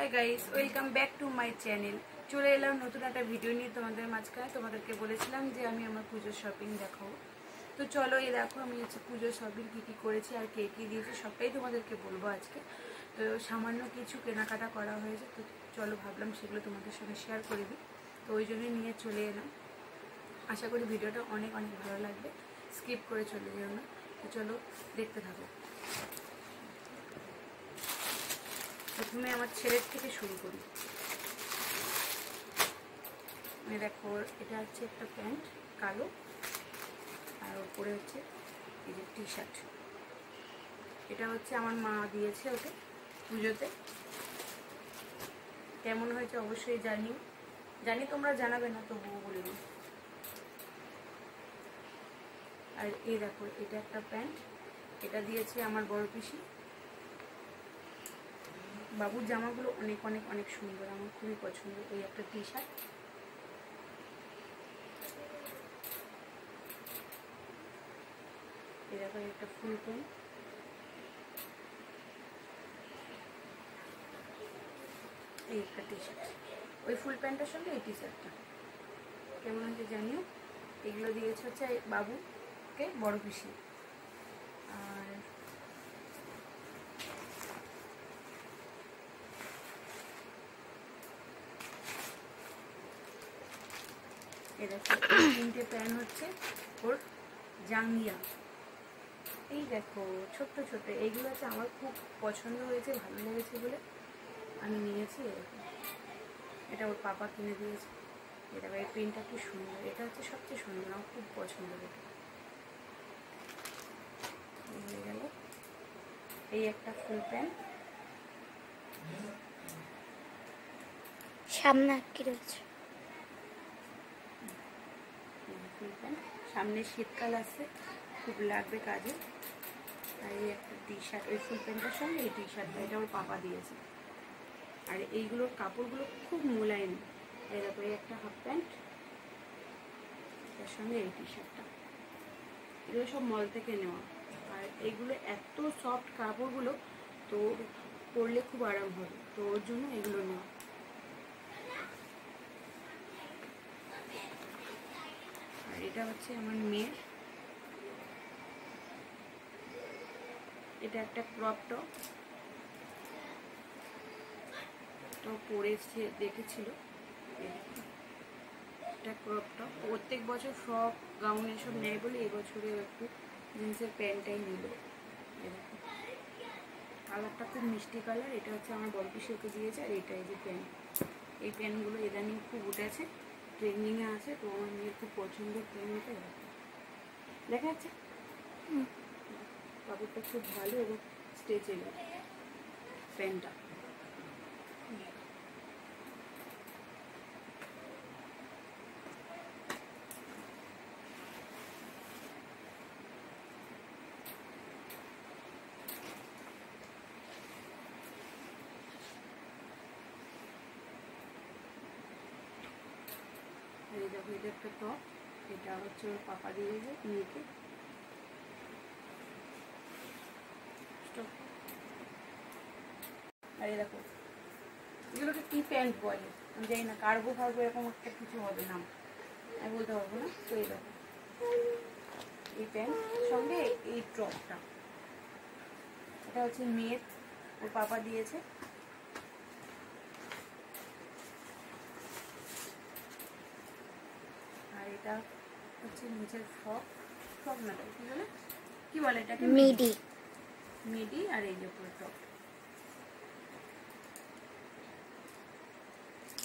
Hi guys, welcome back to my channel. চলে এলাম নতুন একটা ভিডিও নিয়ে তোমাদের মাঝখানে। তোমাদেরকে বলেছিলাম যে আমি আমার পুজোর শপিং দেখাবো, তো চলো এই দেখো আমি হচ্ছে পুজোর শপিং কী করেছি আর কে কী দিয়েছি সবটাই তোমাদেরকে বলবো আজকে। তো সামান্য কিছু কেনাকাটা করা হয়েছে, তো চলো ভাবলাম সেগুলো তোমাদের সঙ্গে শেয়ার করে দিই, তো ওই জন্যই নিয়ে চলে এলাম। আশা করি ভিডিওটা অনেক অনেক ভালো লাগবে, স্কিপ করে চলে যেও না। তো চলো দেখতে থাকো। প্রথমে আমার ছেলের থেকে শুরু করি। দেখো এটা হচ্ছে একটা প্যান্ট কালো, আর ওপরে হচ্ছে এই যে টি শার্ট। এটা হচ্ছে আমার মা দিয়েছে ওকে পুজোতে। কেমন হয়েছে অবশ্যই জানি তোমরা জানাবে না, তবুও বলে দিই। আর এই দেখো এটা একটা প্যান্ট, এটা দিয়েছে আমার বড় পিসি। বাবুর জামাগুলো অনেক অনেক অনেক সুন্দর, আমার খুবই পছন্দ। এই একটা টি শার্ট, এরকম একটা ফুল প্যান্ট, এই একটা টি শার্ট। ওই ফুল প্যান্টের সঙ্গে এই টি শার্টটা কেমন হয়েছে জানিও। এগুলো দিয়েছে হচ্ছে বাবুকে বড় পিসি। আর এরকম তিনটে প্যান্ট হচ্ছে ওর জাঙ্গিয়া। এই দেখো ছোট্ট ছোট্ট, এইগুলো হচ্ছে আমার খুব পছন্দ হয়েছে, ভালো লেগেছে বলে আমি নিয়েছি। এরকম এটা ওর পাপা কিনে দিয়েছে। এটা এই প্রিন্টটা কি সুন্দর, এটা হচ্ছে সবচেয়ে সুন্দর, আমার খুব পছন্দ। এটা হয়ে গেল এই একটা ফুল প্যান্ট, সামনে কি রয়েছে ফুল প্যান্ট, সামনে শীতকাল আসছে, খুব লাগবে কাজে। আর এই একটা টি শার্ট, ওই ফুল প্যান্টের সঙ্গে এই টি শার্টটা, এটা ওর পাপা দিয়েছে। আর এইগুলোর কাপড়গুলো খুব মোলায়েম। এরকম এই একটা হাফ প্যান্ট, তার সঙ্গে এই টি শার্টটা, এগুলো সব মল থেকে নেওয়া। আর এইগুলো এত সফট কাপড়গুলো, তো পরলে খুব আরাম হবে, তো ওর জন্য এগুলো নেওয়া। আর এটা হচ্ছে আমার মেয়ের, এটা একটা ক্রপ টপ, তো পরেছে দেখেছিল। এটা ক্রপ টপ, প্রত্যেক বছর ফ্রক গাউন এসব নেয় বলে এবছরে একটু জিন্সের প্যান্টটাই নিল। এরকম কালারটা খুব মিষ্টি কালার। এটা হচ্ছে আমার বড় পিসিকে দিয়েছে। আর এটা এই যে প্যান্ট, এই প্যান্টগুলো ইদানিং খুব উঠেছে, ট্রেন্ডিংয়ে আছে, তো আমার মেয়ের খুব পছন্দের প্যান্টটা। এরকম দেখা যাচ্ছে, কাপড়টা খুব ভালো এবং স্ট্রেচেবল প্যান্টটা। এই দেখো এটা একটা টপ, এটা হচ্ছে ওর পাপা দিয়েছে মেয়েকে। আর এই দেখো এগুলোকে কি প্যান্ট বলে আমি জানি না, কার্গো ফার্গো এরকম একটা কিছু হবে না, আমি বলতে পারবো না। তো এই দেখো এই প্যান্ট সঙ্গে এই টপটা, এটা হচ্ছে মেয়ের, ওর পাপা দিয়েছে। আর এটা হচ্ছে নিচের ফ্রক না, কি বলে এটাকে, মিডি। আর এই যে পুরো টপ,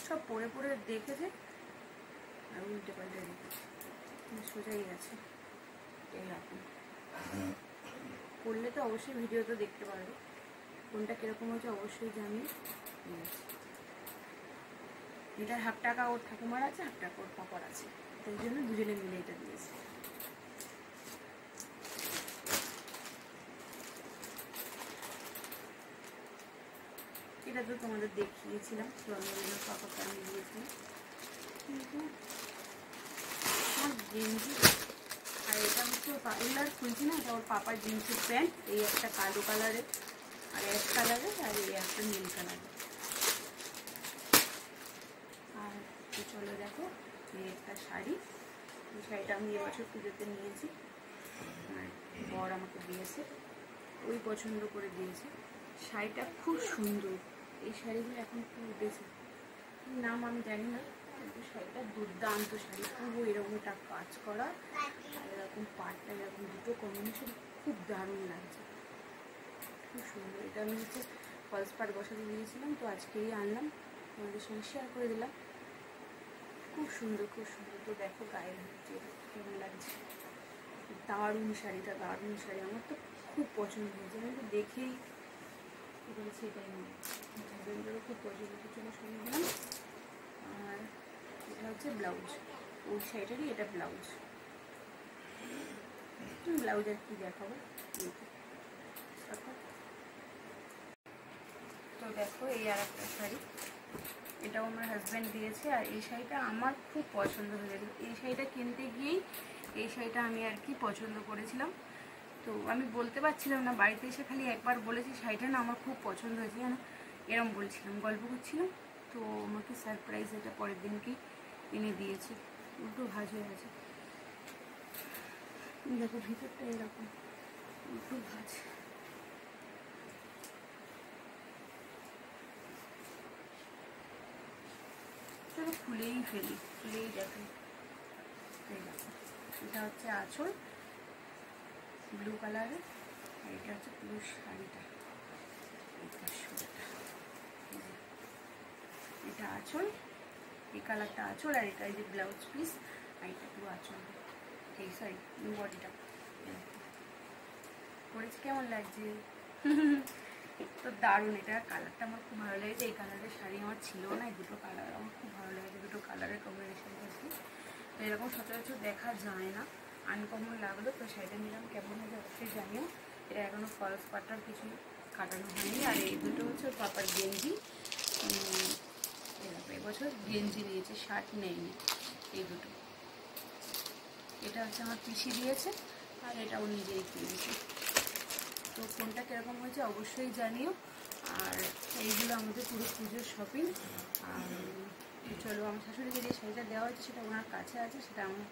সব পরে পরে দেখেছে আর উল্টে পাল্টে রেখেছে, সোজাই আছে। এইরকম করলে তো অবশ্যই ভিডিওতে দেখতে পারবে, কোনটা কিরকম হয়েছে অবশ্যই জানি। এটা হাফ টাকা ওর ঠাকুমার আছে, হাফ টাকা ওর পাপার আছে, তাই জন্য দুজনে মিলে এটা দিয়েছে। এটা তো তোমাদের দেখিয়েছিলাম, জন্মদিনের পাপাকে আমি দিয়েছিলাম। কিন্তু আমার গেঞ্জি, আর এটা হচ্ছে এগুলো আর খুলছি না, এটা ওর পাপার জিন্সের প্যান্ট, এই একটা কালো কালারের, আর এক কালারের, আর এই একটা নীল কালারের। শাড়ি। এই শাড়িটা আমি এবছর পুজোতে নিয়েছি, বর আমাকে দিয়েছে, ওই পছন্দ করে দিয়েছে। শাড়িটা খুব সুন্দর। এই শাড়িগুলো এখন খুব উঠেছে, নাম আমি জানি না, কিন্তু শাড়িটা দুর্দান্ত শাড়ি। পুরো এরকম একটা কাজ করা আর এরকম পাটটা এরকম দুটো কম্বিনেশন খুব দারুণ লাগছে, খুব সুন্দর। এটা আমি হচ্ছে ফলস পাট বসাতে দিয়েছিলাম, তো আজকেই আনলাম, তোমাদের সঙ্গে শেয়ার করে দিলাম। খুব সুন্দর, খুব সুন্দর। তো দেখো গায়ে হচ্ছে কেমন লাগছে। দারুণ শাড়িটা, দারুণ শাড়ি। আমার তো খুব পছন্দ হয়েছে, আমি তো দেখেই বলছি এটাই নিয়ে। হাজবেন্ডেরও খুব পছন্দ হয়েছিল, সরিয়ে দিলাম। আর এটা হচ্ছে ব্লাউজ, ওই শাড়িটারই এটা ব্লাউজ। ব্লাউজ আর কি দেখাবো। তো দেখো এই আর একটা শাড়ি, এটাও আমার হাজব্যান্ড দিয়েছে। আর এই শাড়িটা আমার খুব পছন্দ হয়ে গেছে। এই শাড়িটা কিনতে গিয়েই এই শাড়িটা আমি আর কি পছন্দ করেছিলাম। তো আমি বলতে পারছিলাম না, বাড়িতে এসে খালি একবার বলেছি শাড়িটা না আমার খুব পছন্দ হয়েছে, যেন এরম বলছিলাম, গল্প করছিলাম। তো আমাকে সারপ্রাইজ এটা পরের দিনকেই এনে দিয়েছে। উল্টো ভাঁজ হয়ে গেছে, দেখো ভিতরটা এরকম উল্টো ভাঁজ। চলো খুলেই ফেলি, খুলেই দেখো। এটা হচ্ছে আঁচল ব্লু কালারের, আর এটা হচ্ছে পুরো শাড়িটা। এটা আঁচল, এই কালারটা আঁচল, আর এটা এই যে ব্লাউজ পিস, আর এটা পুরো আঁচল, এই সরি বডিটা পরেছি। কেমন লাগছে? তো দারুণ। এটা কালারটা আমার খুব ভালো লেগেছে। এই কালারের শাড়ি আমার ছিল না, এই দুটো কালার আমার খুব ভালো লেগেছে, দুটো কালারের কম্বিনেশন করছি। তো এরকম সচরাচর দেখা যায় না, আনকমন লাগলো। তো শাড়িটা নিলাম, কেমন হয়েছে অবশ্যই জানিও। এটা এখনও ফলস পাটটার কিছু কাটানো হয়নি। আর এই দুটো হচ্ছে পাপার গেঞ্জি, এবছর গেঞ্জি দিয়েছে, শার্ট নেয়নি। এই দুটো, এটা হচ্ছে আমার পিসি দিয়েছে, আর এটাও নিজেই কিনেছে। তো কোনটা কীরকম হয়েছে অবশ্যই জানিও। আর এইগুলো আমাদের পুরো পুজোর শপিং। আর চলো, আমার শাশুড়িকে যে শাড়িটা দেওয়া হয়েছে সেটা ওনার কাছে আছে, সেটা আমার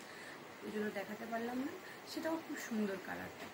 ওই জন্য দেখাতে পারলাম না। সেটাও খুব সুন্দর কালারটা।